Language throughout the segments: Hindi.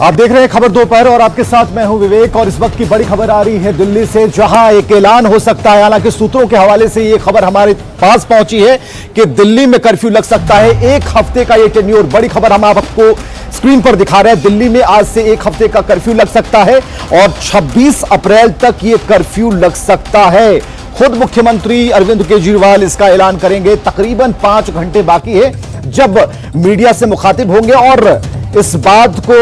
आप देख रहे हैं खबर दोपहर और आपके साथ मैं हूं विवेक। और इस वक्त की बड़ी खबर आ रही है दिल्ली से, जहां एक ऐलान हो सकता है। हालांकि सूत्रों के हवाले से यह खबर हमारे पास पहुंची है कि दिल्ली में कर्फ्यू लग सकता है। एक हफ्ते का यह टेन्योर, बड़ी खबर हम आपको स्क्रीन पर दिखा रहे हैं। दिल्ली में आज से एक हफ्ते का कर्फ्यू लग सकता है और 26 अप्रैल तक यह कर्फ्यू लग सकता है। खुद मुख्यमंत्री अरविंद केजरीवाल इसका ऐलान करेंगे। तकरीबन 5 घंटे बाकी है जब मीडिया से मुखातिब होंगे और इस बात को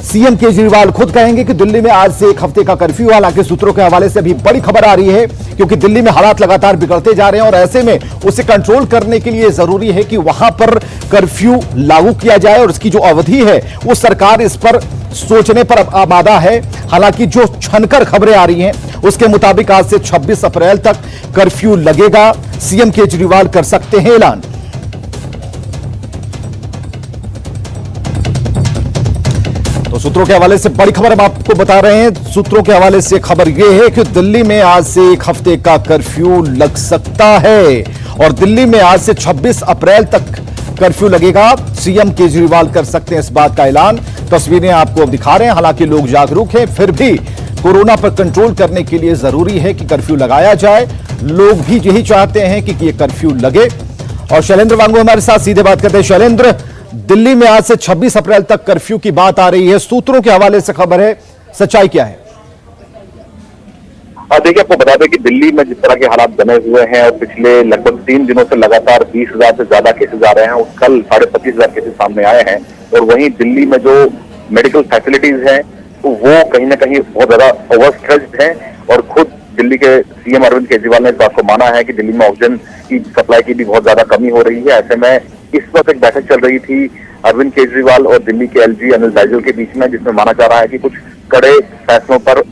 सीएम केजरीवाल खुद कहेंगे कि दिल्ली में आज से एक हफ्ते का कर्फ्यू। हालांकि सूत्रों के हवाले से अभी बड़ी खबर आ रही है क्योंकि दिल्ली में हालात लगातार बिगड़ते जा रहे हैं और ऐसे में उसे कंट्रोल करने के लिए जरूरी है कि वहां पर कर्फ्यू लागू किया जाए और इसकी जो अवधि है वो सरकार इस पर सोचने पर आमादा है। हालांकि जो छनकर खबरें आ रही हैं उसके मुताबिक आज से 26 अप्रैल तक कर्फ्यू लगेगा। सीएम केजरीवाल कर सकते हैं ऐलान। तो सूत्रों के हवाले से बड़ी खबर हम आपको बता रहे हैं। सूत्रों के हवाले से खबर यह है कि दिल्ली में आज से एक हफ्ते का कर्फ्यू लग सकता है और दिल्ली में आज से 26 अप्रैल तक कर्फ्यू लगेगा। सीएम केजरीवाल कर सकते हैं इस बात का ऐलान। तस्वीरें आपको अब दिखा रहे हैं। हालांकि लोग जागरूक हैं, फिर भी कोरोना पर कंट्रोल करने के लिए जरूरी है कि कर्फ्यू लगाया जाए। लोग भी यही चाहते हैं कि यह कर्फ्यू लगे। और शैलेंद्र वांगू हमारे साथ सीधे बात करते हैं। शैलेंद्र, दिल्ली में आज से 26 अप्रैल तक कर्फ्यू की बात आ रही है, सूत्रों के हवाले से खबर है, सच्चाई क्या है? देखिए, आपको बता दें कि दिल्ली में जिस तरह के हालात बने हुए हैं और पिछले लगभग 3 दिनों से लगातार 20,000 से ज्यादा केसेस आ रहे हैं और कल 25,500 केसेस सामने आए हैं। और वहीं दिल्ली में जो मेडिकल फैसिलिटीज हैं तो वो कहीं ना कहीं बहुत ज्यादा ओवरस्ट्रेच्ड हैं और खुद दिल्ली के सीएम अरविंद केजरीवाल ने इस बात को माना है कि दिल्ली में ऑक्सीजन की सप्लाई की भी बहुत ज्यादा कमी हो रही है। ऐसे में इस वक्त एक बैठक चल रही थी अरविंद केजरीवाल और दिल्ली के एलजी अनिल बैजल के बीच में, जिसमें माना जा रहा है कि कुछ कड़े फैसलों पर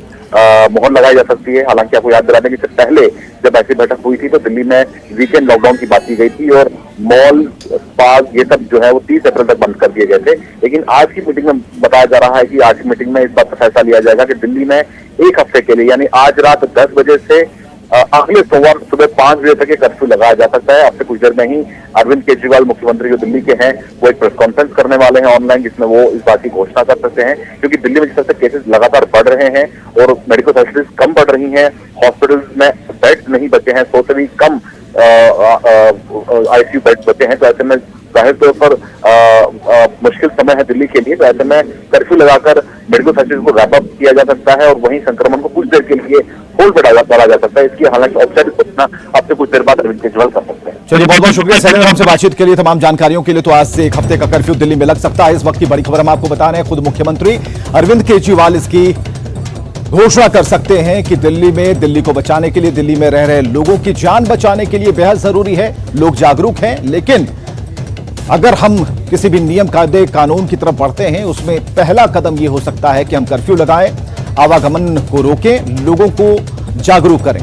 मोहर लगाई जा सकती है। हालांकि आपको याद दिला दें कि इससे पहले जब ऐसी बैठक हुई थी तो दिल्ली में वीकेंड लॉकडाउन की बात की गई थी और मॉल, स्पा ये सब जो है वो 30 अप्रैल तक बंद कर दिए गए थे। लेकिन आज की मीटिंग में बताया जा रहा है कि आज की मीटिंग में इस बात का फैसला लिया जाएगा कि दिल्ली में एक हफ्ते के लिए यानी आज रात 10 बजे से अगले सोमवार सुबह 5 बजे तक ये कर्फ्यू लगाया जा सकता है। अब से कुछ देर में ही अरविंद केजरीवाल, मुख्यमंत्री जो दिल्ली के हैं, वो एक प्रेस कॉन्फ्रेंस करने वाले हैं ऑनलाइन, जिसमें वो इस बात की घोषणा कर सकते हैं। क्योंकि दिल्ली में जिस तरह से केसेस लगातार बढ़ रहे हैं और मेडिकल फैसिलिटीज कम बढ़ रही हैं, हॉस्पिटल्स में बेड्स नहीं बचे हैं, 100 से भी कम आईसीयू बेड्स बचे हैं। तो ऐसे में जाहिर तौर पर मुश्किल समय है दिल्ली के लिए। तो ऐसे में कर्फ्यू लगाकर मेडिकल फैसिलिटीज को रैप अप किया जा सकता है और वहीं संक्रमण को कुछ देर के लिए होल्ड पे डाला जा सकता है। इसकी हालांकि औपचारिक घोषणा अब से कुछ देर बाद अरविंद केजरीवाल कर सकते हैं। चलिए, बहुत बहुत शुक्रिया शैलेंद्र हमसे बातचीत के लिए, तमाम जानकारियों के लिए। तो आज से एक हफ्ते का कर्फ्यू दिल्ली में लग सकता है। इस वक्त की बड़ी खबर हम आपको बता रहे हैं। खुद मुख्यमंत्री अरविंद केजरीवाल इसकी घोषणा कर सकते हैं कि दिल्ली में, दिल्ली को बचाने के लिए, दिल्ली में रह रहे लोगों की जान बचाने के लिए बेहद जरूरी है। लोग जागरूक हैं, लेकिन अगर हम किसी भी नियम, कायदे, कानून की तरफ बढ़ते हैं उसमें पहला कदम यह हो सकता है कि हम कर्फ्यू लगाएं, आवागमन को रोकें, लोगों को जागरूक करें।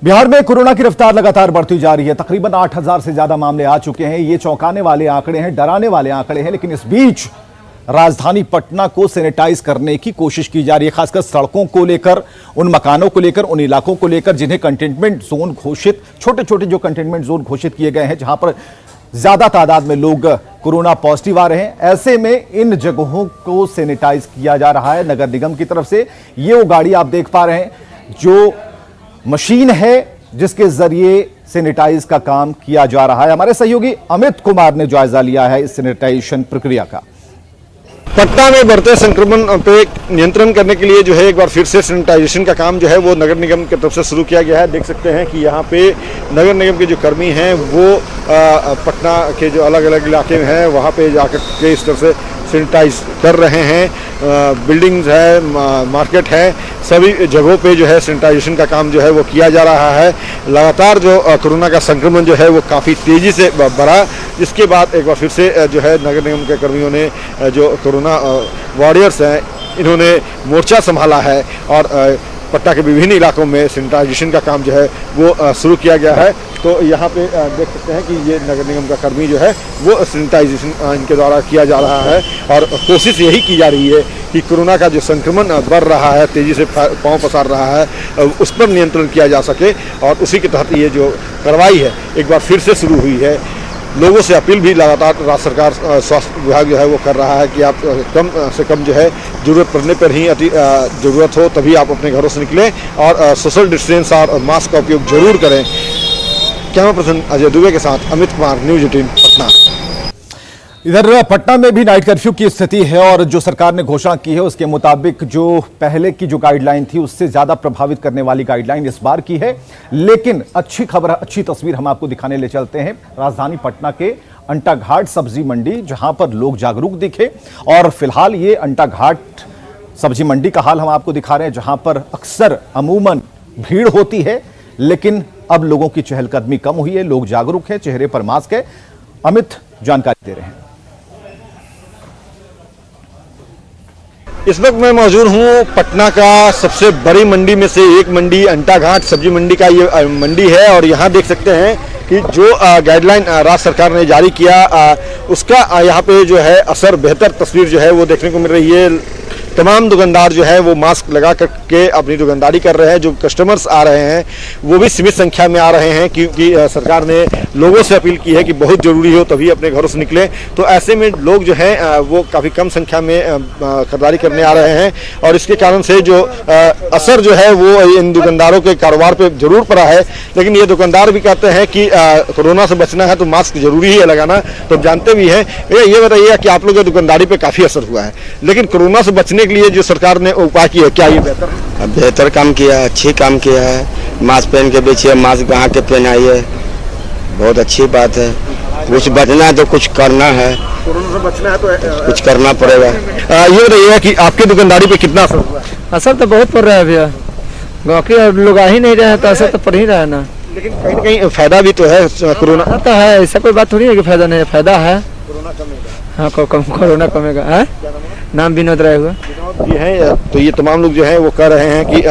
बिहार में कोरोना की रफ्तार लगातार बढ़ती जा रही है। तकरीबन 8,000 से ज्यादा मामले आ चुके हैं। ये चौंकाने वाले आंकड़े हैं, डराने वाले आंकड़े हैं। लेकिन इस बीच राजधानी पटना को सैनिटाइज करने की कोशिश की जा रही है, खासकर सड़कों को लेकर, उन मकानों को लेकर, उन इलाकों को लेकर जिन्हें कंटेनमेंट जोन घोषित, छोटे छोटे जो कंटेनमेंट जोन घोषित किए गए हैं, जहां पर ज्यादा तादाद में लोग कोरोना पॉजिटिव आ रहे हैं। ऐसे में इन जगहों को सैनिटाइज किया जा रहा है नगर निगम की तरफ से। ये वो गाड़ी आप देख पा रहे हैं जो मशीन है जिसके जरिए सैनिटाइज का काम किया जा रहा है। हमारे सहयोगी अमित कुमार ने जायजा लिया है इस सैनिटाइजेशन प्रक्रिया का। पटना में बढ़ते संक्रमण पे नियंत्रण करने के लिए जो है एक बार फिर से सैनिटाइजेशन का काम जो है वो नगर निगम की तरफ से शुरू किया गया है। देख सकते हैं कि यहाँ पे नगर निगम के जो कर्मी हैं वो पटना के जो अलग अलग इलाके में हैं वहाँ पे जाकर के इस तरह से सैनिटाइज कर रहे हैं। बिल्डिंग्स है, मार्केट है, सभी जगहों पे जो है सैनिटाइजेशन का काम जो है वो किया जा रहा है। लगातार जो कोरोना का संक्रमण जो है वो काफ़ी तेज़ी से बढ़ा, जिसके बाद एक बार फिर से जो है नगर निगम के कर्मियों ने जो कोरोना वॉरियर्स हैं इन्होंने मोर्चा संभाला है और पटना के विभिन्न इलाकों में सैनिटाइजेशन का काम जो है वो शुरू किया गया है। तो यहाँ पे देख सकते हैं कि ये नगर निगम का कर्मी जो है वो सैनिटाइजेशन इनके द्वारा किया जा रहा है और कोशिश यही की जा रही है कि कोरोना का जो संक्रमण बढ़ रहा है, तेज़ी से पांव पसार रहा है, उस पर नियंत्रण किया जा सके। और उसी के तहत ये जो कार्रवाई है एक बार फिर से शुरू हुई है। लोगों से अपील भी लगातार राज्य सरकार स्वास्थ्य विभाग जो है वो कर रहा है कि आप कम से कम जो है ज़रूरत पड़ने पर ही ज़रूरत हो तभी आप अपने घरों से निकलें और सोशल डिस्टेंस और मास्क का उपयोग जरूर करें। कैमरा पर्सन अजय दुबे के साथ अमित कुमार, न्यूज़ 18 पटना। इधर पटना में भी नाइट कर्फ्यू की स्थिति है और जो सरकार ने घोषणा की है उसके मुताबिक जो पहले की जो गाइडलाइन थी उससे ज्यादा प्रभावित करने वाली गाइडलाइन इस बार की है। लेकिन अच्छी खबर, अच्छी तस्वीर हम आपको दिखाने ले चलते हैं राजधानी पटना के अंटा घाट सब्जी मंडी, जहां पर लोग जागरूक दिखे। और फिलहाल ये अंटा घाट सब्जी मंडी का हाल हम आपको दिखा रहे हैं, जहां पर अक्सर अमूमन भीड़ होती है, लेकिन अब लोगों की चहलकदमी कम हुई है, लोग जागरूक हैं, चेहरे पर मास्क है। अमित जानकारी दे रहे हैं। इस वक्त मैं मौजूद हूँ पटना का सबसे बड़ी मंडी में से एक मंडी अंटा घाट सब्जी मंडी का ये मंडी है और यहाँ देख सकते हैं कि जो गाइडलाइन राज्य सरकार ने जारी किया उसका यहाँ पे जो है असर, बेहतर तस्वीर जो है वो देखने को मिल रही है। तमाम दुकानदार जो है वो मास्क लगा करके अपनी दुकानदारी कर रहे हैं। जो कस्टमर्स आ रहे हैं वो भी सीमित संख्या में आ रहे हैं क्योंकि सरकार ने लोगों से अपील की है कि बहुत ज़रूरी हो तभी अपने घरों से निकलें। तो ऐसे में लोग जो हैं वो काफ़ी कम संख्या में खरीदारी करने आ रहे हैं और इसके कारण से जो असर जो है वो इन दुकानदारों के कारोबार पर जरूर पड़ा है। लेकिन ये दुकानदार भी कहते हैं कि कोरोना से बचना है तो मास्क जरूरी है लगाना, तो जानते भी हैं। ये बताइए कि आप लोगों की दुकानदारी पर काफ़ी असर हुआ है, लेकिन कोरोना से बचने के लिए जो सरकार ने उपाय किया, क्या ये बेहतर है? बेहतर काम किया है, अच्छी काम किया है। मास्क पहन के बेचिए, मास्क कहाँ के पहनाइए, बहुत अच्छी बात है। कुछ बचना है तो कुछ करना है, कोरोना से बचना है तो कुछ करना पड़ेगा। ये बताइए कि आपकी दुकानदारी पे कितना असर हुआ है? असर तो बहुत पड़ रहा है भैया, बाकी लोग आ ही नहीं रहे हैं तो असर तो पड़ ही रहा है ना। लेकिन कहीं ना कहीं फायदा भी तो है कोरोना। तो है, ऐसा कोई बात थोड़ी है कि फायदा नहीं है, फायदा है। हाँ, कोरोना कमेगा है। नाम विनोद राय हुआ ये है। तो ये तमाम लोग जो हैं वो कह रहे हैं कि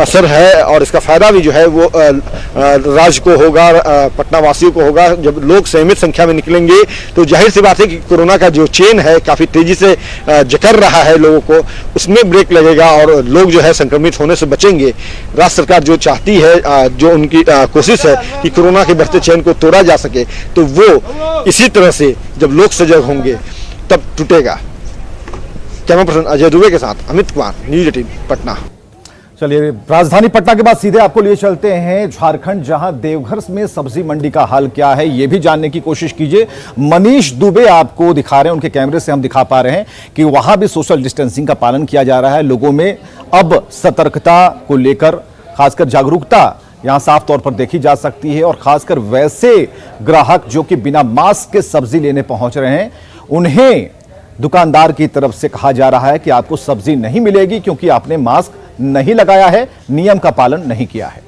असर है और इसका फायदा भी जो है वो राज्य को होगा, पटना वासियों को होगा। जब लोग सीमित संख्या में निकलेंगे तो जाहिर सी बात है कि कोरोना का जो चेन है काफ़ी तेजी से जकड़ रहा है लोगों को, उसमें ब्रेक लगेगा और लोग जो है संक्रमित होने से बचेंगे। राज्य सरकार जो चाहती है, जो उनकी कोशिश है कि कोरोना के बढ़ते चेन को तोड़ा जा सके, तो वो इसी तरह से जब लोग सजग होंगे तब टूटेगा। कैमरा पर्सन अजय दुबे के साथ अमित कुमार, न्यूज़ 18 पटना। चलिए, राजधानी पटना के बाद सीधे आपको लिए चलते हैं झारखंड, जहां देवघर में सब्जी मंडी का हाल क्या है ये भी जानने की कोशिश कीजिए। मनीष दुबे आपको दिखा रहे हैं, उनके कैमरे से हम दिखा पा रहे हैं कि वहां भी सोशल डिस्टेंसिंग का पालन किया जा रहा है। लोगों में अब सतर्कता को लेकर खासकर जागरूकता यहां साफ तौर पर देखी जा सकती है और खासकर वैसे ग्राहक जो कि बिना मास्क के सब्जी लेने पहुंच रहे हैं, उन्हें दुकानदार की तरफ से कहा जा रहा है कि आपको सब्जी नहीं मिलेगी क्योंकि आपने मास्क नहीं लगाया है, नियम का पालन नहीं किया है।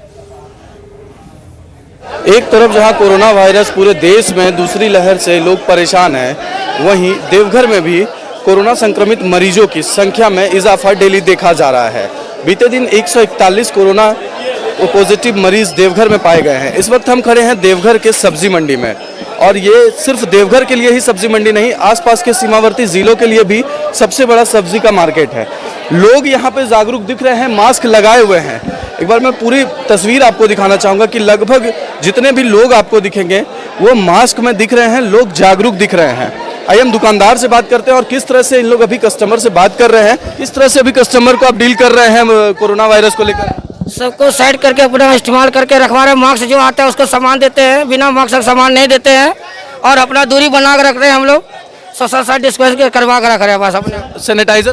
एक तरफ जहां कोरोना वायरस पूरे देश में दूसरी लहर से लोग परेशान हैं, वहीं देवघर में भी कोरोना संक्रमित मरीजों की संख्या में इजाफा डेली देखा जा रहा है। बीते दिन 141 कोरोना पॉजिटिव मरीज देवघर में पाए गए हैं। इस वक्त हम खड़े हैं देवघर के सब्जी मंडी में और ये सिर्फ देवघर के लिए ही सब्जी मंडी नहीं, आसपास के सीमावर्ती जिलों के लिए भी सबसे बड़ा सब्जी का मार्केट है। लोग यहाँ पे जागरूक दिख रहे हैं, मास्क लगाए हुए हैं। एक बार मैं पूरी तस्वीर आपको दिखाना चाहूँगा कि लगभग जितने भी लोग आपको दिखेंगे वो मास्क में दिख रहे हैं, लोग जागरूक दिख रहे हैं। आइए हम दुकानदार से बात करते हैं और किस तरह से इन लोग अभी कस्टमर से बात कर रहे हैं, किस तरह से अभी कस्टमर को आप डील कर रहे हैं कोरोना वायरस को लेकर। सबको साइड करके अपना इस्तेमाल करके रखवा रहे हैं। मास्क जो आता है उसको सामान देते हैं, बिना मास्क का सामान नहीं देते हैं और अपना दूरी बना कर रख रहे हैं। हम लोग सोशल साइड डिस्टेंस करवा कर रख रहे हैं। बस अपने सैनिटाइजर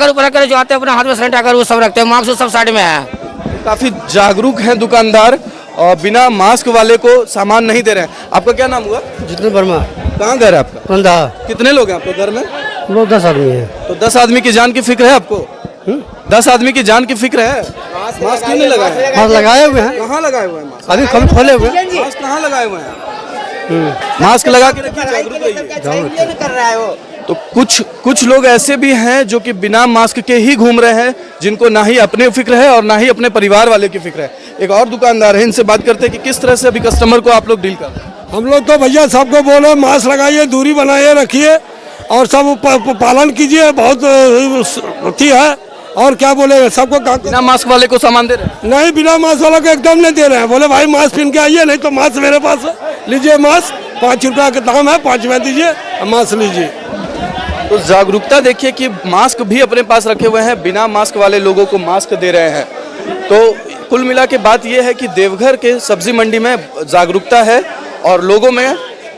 ऊपर रख जो आते हैं अपने हाथ में सैनिटाइजर वो सब रखते हैं, मास्क सब साइड में है। काफी जागरूक हैं दुकानदार और बिना मास्क वाले को सामान नहीं दे रहे हैं। आपका क्या नाम हुआ? जितने वर्मा। कहाँ घर है आपका? कंधा। कितने लोग हैं आपके घर में? लोग 10 आदमी है। तो 10 आदमी की जान की फिक्र है आपको? 10 आदमी की जान की फिक्र है? मास्क क्यों नहीं लगाए? मास्क लगाए हुए हैं। कहाँ लगाए हुए हैं मास्क? अभी कम खोले हुए हैं। मास्क कहाँ लगाए हुए हैं? मास्क लगा के रखिए, जागरूक रहिए। कर रहा है वो तो कुछ लोग ऐसे भी हैं जो कि बिना मास्क के ही घूम रहे हैं, जिनको ना ही अपने फिक्र है और ना ही अपने परिवार वाले की फिक्र है। एक और दुकानदार है, इनसे बात करते हैं कि किस तरह से अभी कस्टमर को आप लोग डील कर रहे हैं। हम लोग तो भैया सबको बोले मास्क लगाइए, दूरी बनाइए रखिए और सब पालन कीजिए, बहुत अथी है। और क्या बोले, सबको बिना मास्क वाले को सामान दे रहे हैं? नहीं, बिना मास्क वाला को एकदम नहीं दे रहे हैं। बोले भाई मास्क पहन के आइए, नहीं तो मास्क मेरे पास है, लीजिए मास्क, 5 रुपया का दाम है, 5 में दीजिए, मास्क लीजिए। तो जागरूकता देखिए कि मास्क भी अपने पास रखे हुए हैं, बिना मास्क वाले लोगों को मास्क दे रहे हैं। तो कुल मिला के बात यह है कि देवघर के सब्जी मंडी में जागरूकता है और लोगों में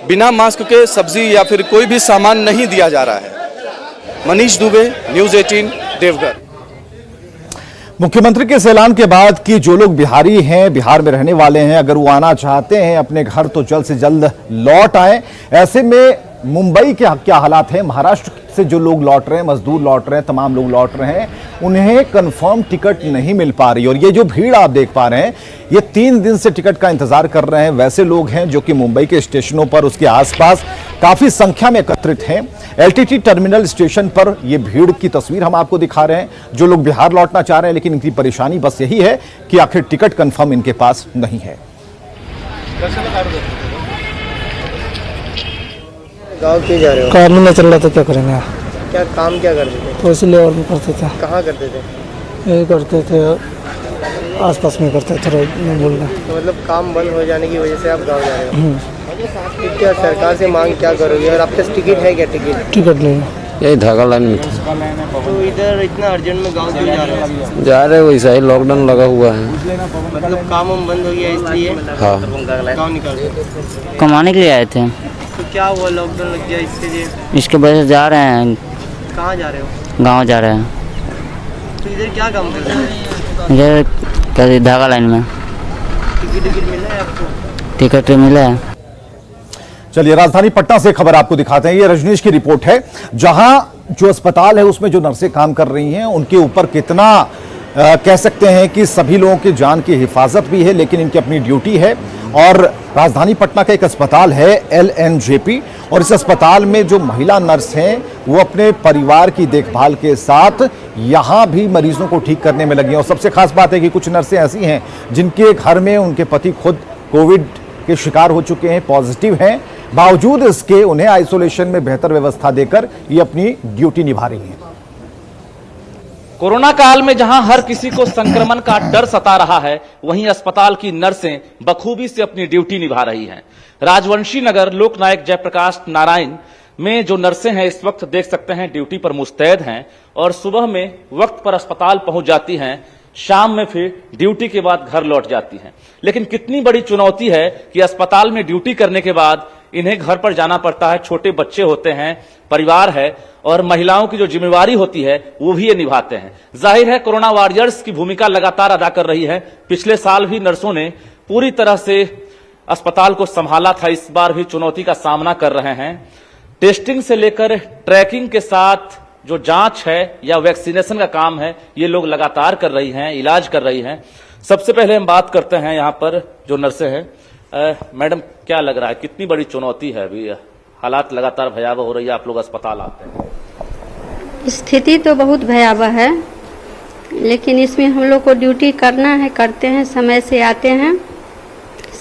बिना मास्क के सब्जी या फिर कोई भी सामान नहीं दिया जा रहा है। मनीष दुबे, न्यूज़ 18, देवघर। मुख्यमंत्री के इस ऐलान के बाद कि जो लोग बिहारी हैं, बिहार में रहने वाले हैं, अगर वो आना चाहते हैं अपने घर तो जल्द से जल्द लौट आए। ऐसे में मुंबई के क्या हालात हैं, महाराष्ट्र से जो लोग लौट रहे हैं, मजदूर लौट रहे हैं, तमाम लोग लौट रहे हैं, उन्हें कंफर्म टिकट नहीं मिल पा रही। और ये जो भीड़ आप देख पा रहे हैं, ये 3 दिन से टिकट का इंतजार कर रहे हैं। वैसे लोग हैं जो कि मुंबई के स्टेशनों पर, उसके आसपास काफी संख्या में एकत्रित हैं। एलटीटी टर्मिनल स्टेशन पर ये भीड़ की तस्वीर हम आपको दिखा रहे हैं। जो लोग बिहार लौटना चाह रहे हैं, लेकिन इनकी परेशानी बस यही है कि आखिर टिकट कंफर्म इनके पास नहीं है। गाँव क्यों जा रहे हो? काम नहीं चल रहा था, क्या करेंगे? क्या काम क्या करते थे? तो इसलिए और भी करते थे। कहाँ करते थे? यही करते थे, आसपास में करते थे, नहीं बोल रहे। तो मतलब काम बंद हो जाने की वजह से आप गाँव जा रहे हो? तो क्या सरकार से मांग क्या करोगे? और आपके पास टिकट है क्या? टिकट नहीं, यही धागा लाइन में तो इधर इतना अर्जेंट में गाँव क्यों जा रहे हो? जा रहे, वैसा ही लॉकडाउन लगा हुआ है। मतलब काम बंद हो गया इसलिए हाँ, गाँव निकल गए? कमाने के लिए आए थे। तो क्या हुआ, लॉकडाउन लग गया इसके लिए? इसके वजह से जा रहे हैं। कहाँ जा रहे हो? गांव जा रहे हैं। तो इधर क्या काम कर रहे हो? इधर क्या धागा लाइन में। टिकट मिला है आपको? टिकट मिला है। चलिए राजधानी पटना से खबर आपको दिखाते हैं। ये रजनीश की रिपोर्ट है, जहां जो अस्पताल है उसमें जो नर्सें काम कर रही हैं, उनके ऊपर कितना कह सकते हैं कि सभी लोगों की जान की हिफाजत भी है, लेकिन इनकी अपनी ड्यूटी है। और राजधानी पटना का एक अस्पताल है LNJP, और इस अस्पताल में जो महिला नर्स हैं वो अपने परिवार की देखभाल के साथ यहां भी मरीजों को ठीक करने में लगी हैं। और सबसे खास बात है कि कुछ नर्सें ऐसी हैं जिनके घर में उनके पति खुद कोविड के शिकार हो चुके हैं, पॉजिटिव हैं, बावजूद इसके उन्हें आइसोलेशन में बेहतर व्यवस्था देकर ये अपनी ड्यूटी निभा रही हैं। कोरोना काल में जहां हर किसी को संक्रमण का डर सता रहा है, वहीं अस्पताल की नर्सें बखूबी से अपनी ड्यूटी निभा रही हैं। राजवंशी नगर लोकनायक जयप्रकाश नारायण में जो नर्सें हैं इस वक्त देख सकते हैं ड्यूटी पर मुस्तैद हैं और सुबह में वक्त पर अस्पताल पहुंच जाती हैं, शाम में फिर ड्यूटी के बाद घर लौट जाती हैं। लेकिन कितनी बड़ी चुनौती है कि अस्पताल में ड्यूटी करने के बाद इन्हें घर पर जाना पड़ता है, छोटे बच्चे होते हैं, परिवार है और महिलाओं की जो जिम्मेवारी होती है वो भी ये निभाते हैं। जाहिर है कोरोना वॉरियर्स की भूमिका लगातार अदा कर रही है। पिछले साल भी नर्सों ने पूरी तरह से अस्पताल को संभाला था, इस बार भी चुनौती का सामना कर रहे हैं। टेस्टिंग से लेकर ट्रैकिंग के साथ जो जांच है या वैक्सीनेशन का काम है ये लोग लगातार कर रही हैं, इलाज कर रही हैं। सबसे पहले हम बात करते हैं यहाँ पर जो नर्सें हैं। मैडम क्या लग रहा है, कितनी बड़ी चुनौती है अभी, हालात लगातार भयावह हो रही है, आप लोग अस्पताल आते हैं? स्थिति तो बहुत भयावह है, लेकिन इसमें हम लोग को ड्यूटी करना है, करते हैं, समय से आते हैं,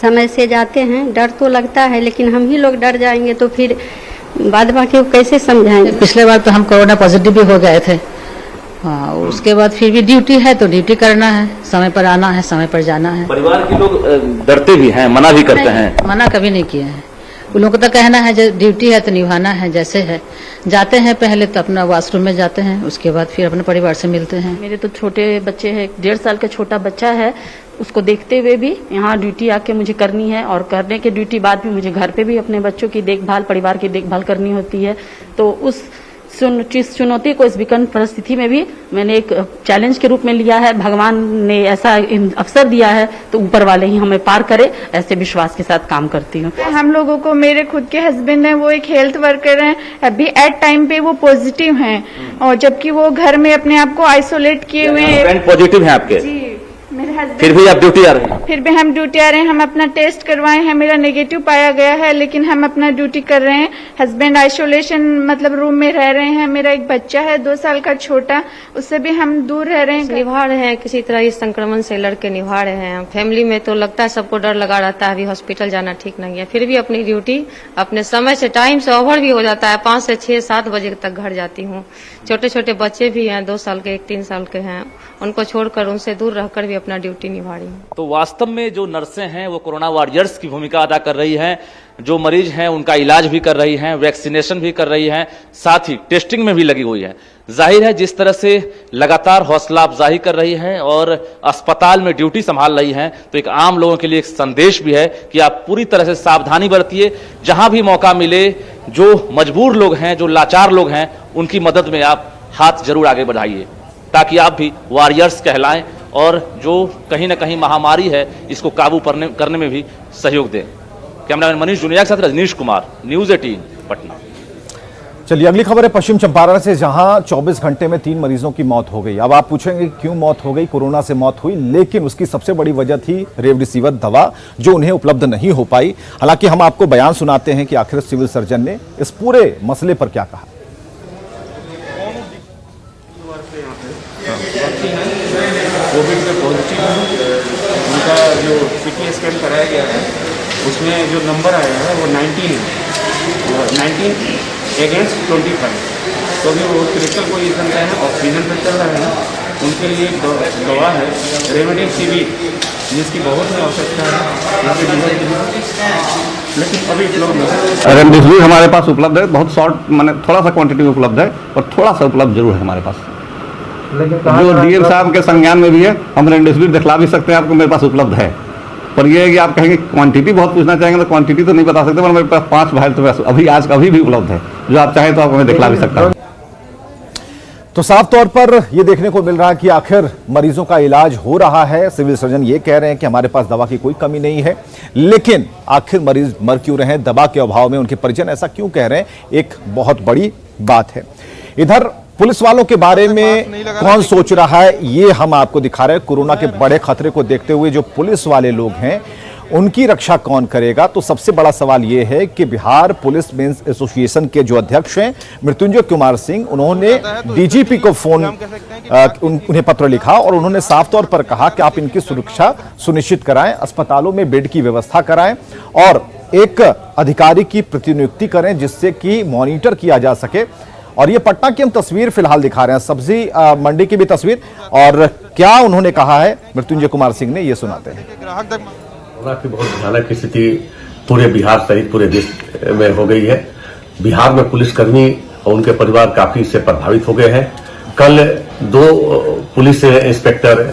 समय से जाते हैं। डर तो लगता है, लेकिन हम ही लोग डर जाएंगे तो फिर बाद बाकी कैसे समझाएंगे। पिछले बार तो हम कोरोना पॉजिटिव भी हो गए थे। हाँ, उसके बाद फिर भी ड्यूटी है तो ड्यूटी करना है, समय पर आना है, समय पर जाना है। परिवार के लोग डरते भी हैं, मना भी करते हैं? मना कभी नहीं किए हैं। उन लोगों को तो कहना है जो ड्यूटी है तो निभाना है, जैसे है। जाते हैं पहले तो अपना वॉशरूम में जाते हैं, उसके बाद फिर अपने परिवार से मिलते हैं। मेरे तो छोटे बच्चे हैं, 1.5 साल का छोटा बच्चा है, उसको देखते हुए भी यहाँ ड्यूटी आके मुझे करनी है और करने के ड्यूटी बाद भी मुझे घर पे भी अपने बच्चों की देखभाल, परिवार की देखभाल करनी होती है। तो उस चुनौती को इस विकट परिस्थिति में भी मैंने एक चैलेंज के रूप में लिया है। भगवान ने ऐसा अवसर दिया है तो ऊपर वाले ही हमें पार करे, ऐसे विश्वास के साथ काम करती हूँ। हम लोगों को, मेरे खुद के हस्बैंड हैं, वो एक हेल्थ वर्कर हैं, अभी एट टाइम पे वो पॉजिटिव हैं और जबकि वो घर में अपने आप को आइसोलेट किए हुए हैं। पॉजिटिव हैं आपके? जी, मेरे husband फिर भी आप ड्यूटी आ रहे हैं? फिर भी हम ड्यूटी आ रहे हैं। हम अपना टेस्ट करवाए हैं, मेरा नेगेटिव पाया गया है, लेकिन हम अपना ड्यूटी कर रहे हैं। हस्बैंड आइसोलेशन मतलब रूम में रह रहे हैं। मेरा एक बच्चा है 2 साल का छोटा, उससे भी हम दूर रह रहे हैं। निभा रहे हैं, किसी तरह इस संक्रमण से लड़के निभा रहे हैं। फैमिली में तो लगता है सबको डर लगा रहता है, अभी हॉस्पिटल जाना ठीक नहीं है, फिर भी अपनी ड्यूटी अपने समय से टाइम से ओवर भी हो जाता है। 5 से 6 7 बजे तक घर जाती हूँ। छोटे छोटे बच्चे भी हैं, 2 साल के, 1 3 साल के हैं, उनको छोड़कर उनसे दूर रहकर भी अपना ड्यूटी निभा रही हूँ। तो वास्तव में जो नर्सें हैं वो कोरोना वॉरियर्स की भूमिका अदा कर रही हैं। जो मरीज हैं उनका इलाज भी कर रही हैं, वैक्सीनेशन भी कर रही हैं, साथ ही टेस्टिंग में भी लगी हुई है। जाहिर है जिस तरह से लगातार हौसला अफजाई कर रही हैं और अस्पताल में ड्यूटी संभाल रही हैं, तो एक आम लोगों के लिए एक संदेश भी है कि आप पूरी तरह से सावधानी बरतिए। जहां भी मौका मिले, जो मजबूर लोग हैं, जो लाचार लोग हैं, उनकी मदद में आप हाथ जरूर आगे बढ़ाइए, ताकि आप भी वॉरियर्स कहलाएं और जो कहीं ना कहीं महामारी है इसको काबू करने में भी सहयोग दें। कैमरामैन मनीष जुनिया के साथ रजनीश कुमार, न्यूज़ 18 पटना। चलिए अगली खबर है पश्चिम चंपारण से, जहां 24 घंटे में 3 मरीजों की मौत हो गई। अब आप पूछेंगे क्यों मौत हो गई? कोरोना से मौत हुई, लेकिन उसकी सबसे बड़ी वजह थी रेमडेसिविर दवा, जो उन्हें उपलब्ध नहीं हो पाई। हालांकि हम आपको बयान सुनाते हैं कि आखिर सिविल सर्जन ने इस पूरे मसले पर क्या कहा। कोविड में पॉजिटिव है, उनका जो सीटी स्कैन कराया गया है उसमें जो नंबर आया है वो 19 है, 19 अगेंस्ट 25। तो अभी वो क्रिटिकल पोजीशन पे है, ऑक्सीजन पर चल रहे हैं। उनके लिए दवा है रेमडेसिविर, जिसकी बहुत ही आवश्यकता है, लेकिन अभी उपलब्ध नहीं। रेमडेसिविर हमारे पास उपलब्ध है, बहुत शॉर्ट माने थोड़ा सा क्वांटिटी में उपलब्ध है, और थोड़ा सा उपलब्ध जरूर है हमारे पास। जो डीएम साहब के संज्ञान में भी है, हम रेमडेसिविर दिखला भी सकते हैं आपको, मेरे पास उपलब्ध है। पर ये है कि आप कहेंगे क्वांटिटी बहुत पूछना चाहेंगे तो क्वांटिटी तो नहीं बता सकते, पर मेरे पास 5 वायल तो अभी आज कभी भी उपलब्ध है, जो आप चाहें तो आपको मैं दिखला भी सकता हूँ। तो साफ तौर पर यह देखने को मिल रहा है कि आखिर मरीजों का इलाज हो रहा है। सिविल सर्जन ये कह रहे हैं कि हमारे पास दवा की कोई कमी नहीं है, लेकिन आखिर मरीज मर क्यों रहे हैं दवा के अभाव में, उनके परिजन ऐसा क्यों कह रहे हैं, एक बहुत बड़ी बात है। इधर पुलिस वालों के बारे में कौन सोच रहा है, ये हम आपको दिखा रहे हैं। कोरोना के बड़े खतरे को देखते हुए जो पुलिस वाले लोग हैं उनकी रक्षा कौन करेगा? तो सबसे बड़ा सवाल यह है कि बिहार पुलिस मेंस एसोसिएशन के जो अध्यक्ष हैं मृत्युंजय कुमार सिंह, उन्होंने डीजीपी को उन्हें पत्र लिखा और उन्होंने साफ तौर पर कहा कि आप इनकी सुरक्षा सुनिश्चित कराएं, अस्पतालों में बेड की व्यवस्था कराएं और एक अधिकारी की प्रतिनियुक्ति करें जिससे कि मॉनिटर किया जा सके। और ये पटना की हम तस्वीर फिलहाल दिखा रहे हैं, सब्जी मंडी की भी तस्वीर, और क्या उन्होंने कहा है मृत्युंजय कुमार सिंह ने, ये सुनाते हैं। कोरोना की बहुत भयानक स्थिति पूरे बिहार सहित पूरे देश में हो गई है। बिहार में पुलिसकर्मी और उनके परिवार काफी इससे प्रभावित हो गए हैं। कल 2 पुलिस इंस्पेक्टर,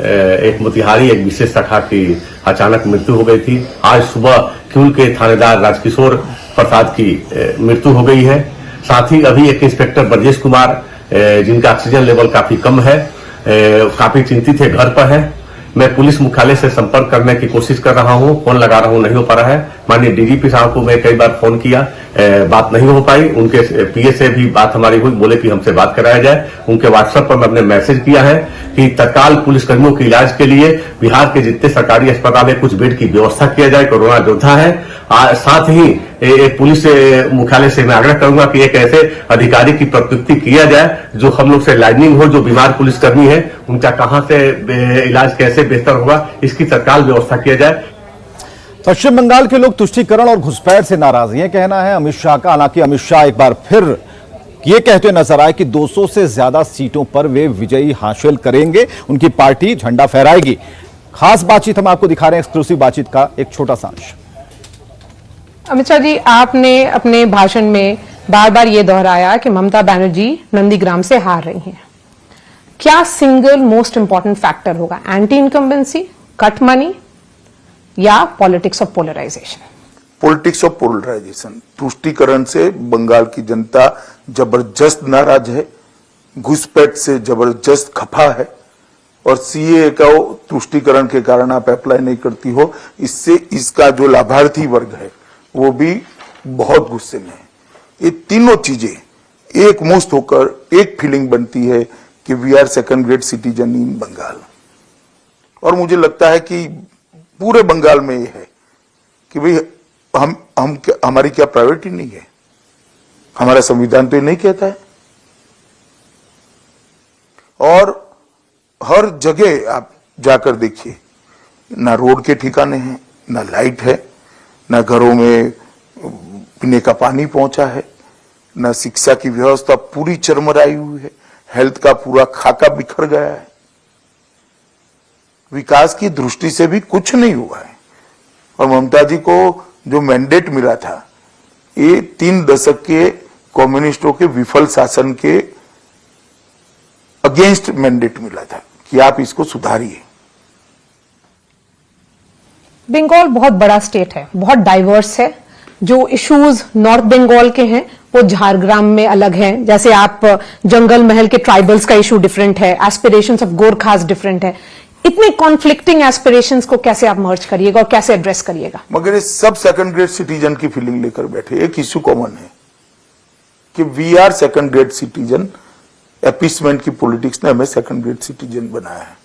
एक मोतिहारी, एक विशेष शाखा की अचानक मृत्यु हो गई थी। आज सुबह क्यूल के थानेदार राजकिशोर प्रसाद की मृत्यु हो गई है। साथ ही अभी एक इंस्पेक्टर ब्रजेश कुमार, जिनका ऑक्सीजन लेवल काफी कम है, काफी चिंतित है, घर पर है। मैं पुलिस मुख्यालय से संपर्क करने की कोशिश कर रहा हूं, फोन लगा रहा हूं, नहीं हो पा रहा है। माननीय डीजीपी साहब को मैं कई बार फोन किया, बात नहीं हो पाई। उनके पीए से भी बात हमारी हुई, बोले कि हमसे बात कराया जाए। उनके व्हाट्सएप पर मैंने मैसेज किया है कि तत्काल पुलिसकर्मियों के इलाज के लिए बिहार के जितने सरकारी अस्पताल है कुछ बेड की व्यवस्था किया जाए, कोरोना योद्धा है। साथ ही पुलिस मुख्यालय से मैं आग्रह करूंगा कि एक ऐसे अधिकारी की प्रतिनियुक्ति किया जाए जो हम लोग से लाइनिंग हो, जो बीमार पुलिसकर्मी है उनका कहां से इलाज कैसे बेहतर होगा, इसकी तत्काल व्यवस्था किया जाए। पश्चिम बंगाल के लोग तुष्टीकरण और घुसपैठ से नाराज हैं, कहना है अमित शाह का। हालांकि अमित शाह एक बार फिर ये कहते नजर आए कि 200 से ज्यादा सीटों पर वे विजयी हासिल करेंगे, उनकी पार्टी झंडा फहराएगी। खास बातचीत हम आपको दिखा रहे हैं, एक्सक्लूसिव बातचीत का एक छोटा सा अंश। अमित शाह जी, आपने अपने भाषण में बार बार ये दोहराया कि ममता बनर्जी नंदीग्राम से हार रही हैं। क्या सिंगल मोस्ट इंपॉर्टेंट फैक्टर होगा, एंटी इनकम्बेंसी, कट मनी या politics of polarisation? Politics of polarisation. तुष्टीकरण से बंगाल की जनता जबरदस्त नाराज है, घुसपैठ से जबरदस्त खफा है, और सीए का तुष्टीकरण के कारण आप अप्लाई नहीं करती हो, इससे इसका जो लाभार्थी वर्ग है वो भी बहुत गुस्से में है। ये तीनों चीजें एक मुश्त होकर एक फीलिंग बनती है कि we are second grade citizen in Bengal. और मुझे लगता है कि पूरे बंगाल में ये है कि भाई हमारी क्या प्रायोरिटी नहीं है? हमारा संविधान तो ये नहीं कहता है। और हर जगह आप जाकर देखिए, ना रोड के ठिकाने हैं, ना लाइट है, ना घरों में पीने का पानी पहुंचा है, ना शिक्षा की व्यवस्था पूरी चरमराई हुई है, हेल्थ का पूरा खाका बिखर गया है। विकास की दृष्टि से भी कुछ नहीं हुआ है। और ममता जी को जो मैंडेट मिला था, ये 3 दशक के कम्युनिस्टों के विफल शासन के अगेंस्ट मैंडेट मिला था कि आप इसको सुधारिए। बंगाल बहुत बड़ा स्टेट है, बहुत डाइवर्स है। जो इश्यूज नॉर्थ बंगाल के हैं वो झारग्राम में अलग हैं। जैसे आप जंगल महल के ट्राइबल्स का इशू डिफरेंट है, एस्पिरेशंस ऑफ गोरखास डिफरेंट है। इतने कॉन्फ्लिक्टिंग एस्पिरेशंस को कैसे आप मर्ज करिएगा और कैसे एड्रेस करिएगा? मगर ये सब सेकंड ग्रेड सिटीजन की फीलिंग लेकर बैठे। एक इश्यू कॉमन है कि we are second grade citizen. Appeasement की पॉलिटिक्स ने हमें सेकंड ग्रेड सिटीजन बनाया है।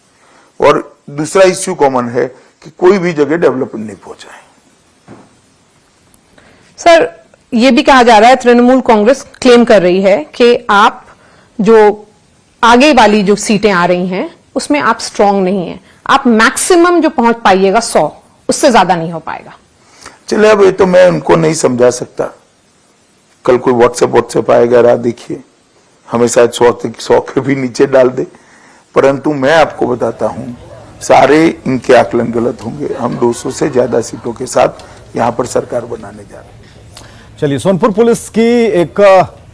और दूसरा इश्यू कॉमन है कि कोई भी जगह डेवलपमेंट नहीं पहुंचा है। सर, ये भी कहा जा रहा है, तृणमूल कांग्रेस क्लेम कर रही है कि आप जो आगे वाली जो सीटें आ रही हैं उसमें आप स्ट्रांग नहीं हैं। आप मैक्सिमम जो पहुंच पाइएगा 100, उससे ज्यादा नहीं हो पाएगा। चले, अब ये तो मैं उनको नहीं समझा सकता। कल कोई व्हाट्सएप आएगा, राह देखिए, हमें शायद 100 के भी नीचे डाल दे। परंतु मैं आपको बताता हूं, सारे इनके आकलन गलत होंगे। हम 200 से ज्यादा सीटों के साथ यहां पर सरकार बनाने जा रहे हैं। चलिए, सोनपुर पुलिस की एक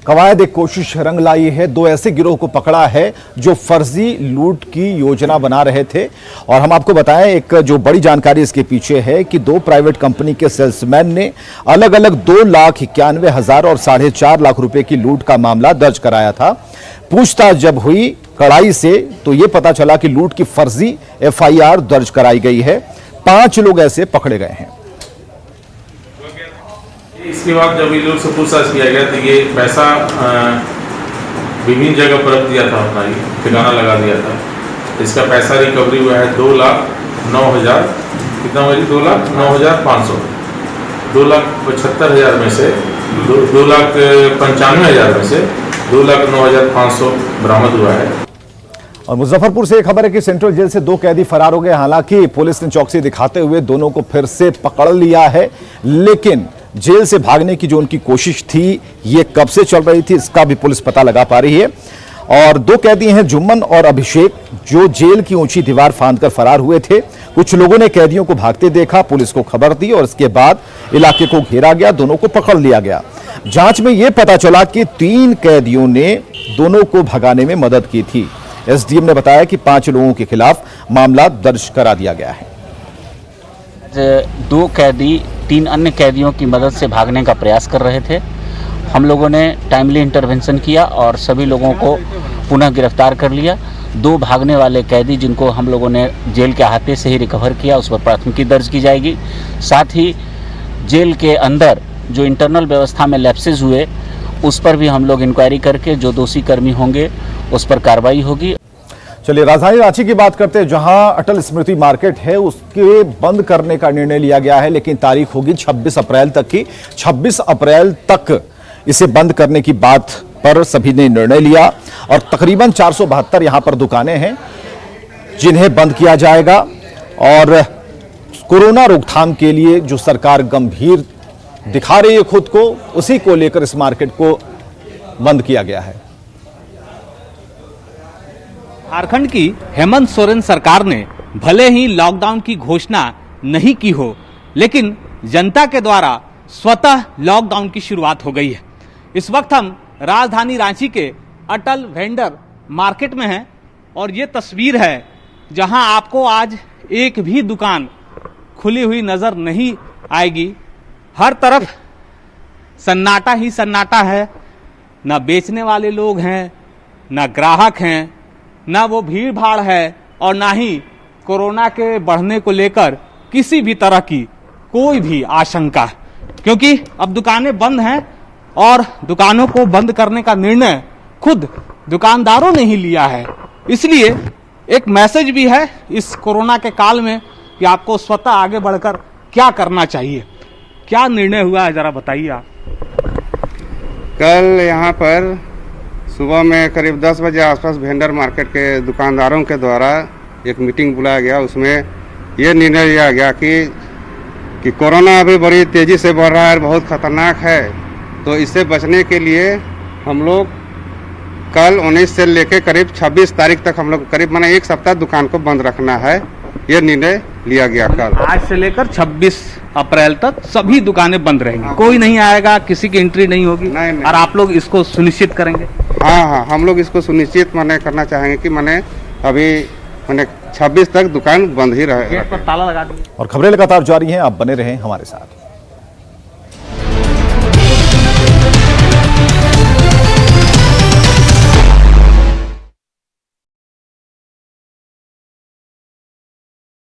कवायद, एक कोशिश रंग लाई है। 2 ऐसे गिरोह को पकड़ा है जो फर्जी लूट की योजना बना रहे थे। और हम आपको बताएं, एक जो बड़ी जानकारी इसके पीछे है कि 2 प्राइवेट कंपनी के सेल्समैन ने अलग अलग 2,91,000 और 4.5 लाख रुपए की लूट का मामला दर्ज कराया था। पूछताछ जब हुई कड़ाई से तो यह पता चला कि लूट की फर्जी FIR दर्ज कराई गई है। 5 लोग ऐसे पकड़े गए हैं। इसके बाद जब इन लोग से पूछताछ किया गया तो ये पैसा विभिन्न जगह पर रख दिया था, अपना ये ठिकाना लगा दिया था। इसका पैसा रिकवरी हुआ है 2,09,000, कितना हुआ जी? 2,09,500। 2,75,000 में से 2,95,000 में से 2,09,500 बरामद हुआ है। और मुजफ्फरपुर से एक खबर है कि सेंट्रल जेल से 2 कैदी फरार हो गए। हालांकि पुलिस ने चौकसी दिखाते हुए दोनों को फिर से पकड़ लिया है, लेकिन जेल से भागने की जो उनकी कोशिश थी ये कब से चल रही थी इसका भी पुलिस पता लगा पा रही है। और 2 कैदी हैं जुम्मन और अभिषेक, जो जेल की ऊंची दीवार फांदकर फरार हुए थे। कुछ लोगों ने कैदियों को भागते देखा, पुलिस को खबर दी और इसके बाद इलाके को घेरा गया, दोनों को पकड़ लिया गया। जांच में यह पता चला कि 3 कैदियों ने दोनों को भगाने में मदद की थी। SDM ने बताया कि 5 लोगों के खिलाफ मामला दर्ज करा दिया गया है। 2 कैदी 3 अन्य कैदियों की मदद से भागने का प्रयास कर रहे थे। हम लोगों ने टाइमली इंटरवेंशन किया और सभी लोगों को पुनः गिरफ्तार कर लिया। 2 भागने वाले कैदी जिनको हम लोगों ने जेल के अहाते से ही रिकवर किया, उस पर प्राथमिकी दर्ज की जाएगी। साथ ही जेल के अंदर जो इंटरनल व्यवस्था में लैप्सेस हुए उस पर भी हम लोग इंक्वायरी करके जो दोषी कर्मी होंगे उस पर कार्रवाई होगी। चलिए, राजधानी रांची की बात करते हैं, जहां अटल स्मृति मार्केट है उसके बंद करने का निर्णय लिया गया है, लेकिन तारीख होगी 26 अप्रैल तक की। 26 अप्रैल तक इसे बंद करने की बात पर सभी ने निर्णय लिया और तकरीबन 472 यहां पर दुकानें हैं जिन्हें बंद किया जाएगा। और कोरोना रोकथाम के लिए जो सरकार गंभीर दिखा रही है खुद को, उसी को लेकर इस मार्केट को बंद किया गया है। झारखंड की हेमंत सोरेन सरकार ने भले ही लॉकडाउन की घोषणा नहीं की हो, लेकिन जनता के द्वारा स्वतः लॉकडाउन की शुरुआत हो गई है। इस वक्त हम राजधानी रांची के अटल वेंडर मार्केट में हैं और ये तस्वीर है जहां आपको आज एक भी दुकान खुली हुई नजर नहीं आएगी। हर तरफ सन्नाटा ही सन्नाटा है, ना बेचने वाले लोग हैं, ना ग्राहक हैं, ना वो भीड़ भाड़ है और ना ही कोरोना के बढ़ने को लेकर किसी भी तरह की कोई भी आशंका, क्योंकि अब दुकानें बंद हैं और दुकानों को बंद करने का निर्णय खुद दुकानदारों ने ही लिया है। इसलिए एक मैसेज भी है इस कोरोना के काल में कि आपको स्वतः आगे बढ़कर क्या करना चाहिए। क्या निर्णय हुआ है जरा बताइए आप। कल यहाँ पर सुबह में करीब 10 बजे आसपास वेंडर मार्केट के दुकानदारों के द्वारा एक मीटिंग बुलाया गया। उसमें ये निर्णय लिया गया कि कोरोना अभी बड़ी तेज़ी से बढ़ रहा है, बहुत खतरनाक है, तो इससे बचने के लिए हम लोग कल 19 से लेकर करीब 26 तारीख तक हम लोग करीब माने एक सप्ताह दुकान को बंद रखना है, ये निर्णय लिया गया। कल आज से लेकर 26 अप्रैल तक सभी दुकानें बंद रहेंगी, कोई नहीं आएगा, किसी की एंट्री नहीं होगी। नहीं। और आप लोग इसको सुनिश्चित करेंगे? हाँ, हम लोग इसको सुनिश्चित माने करना चाहेंगे कि माने अभी माने 26 तक दुकान बंद ही रहे। गेट पर ताला लगा दीजिए। और खबरें लगातार जारी हैं, आप बने रहें हमारे साथ।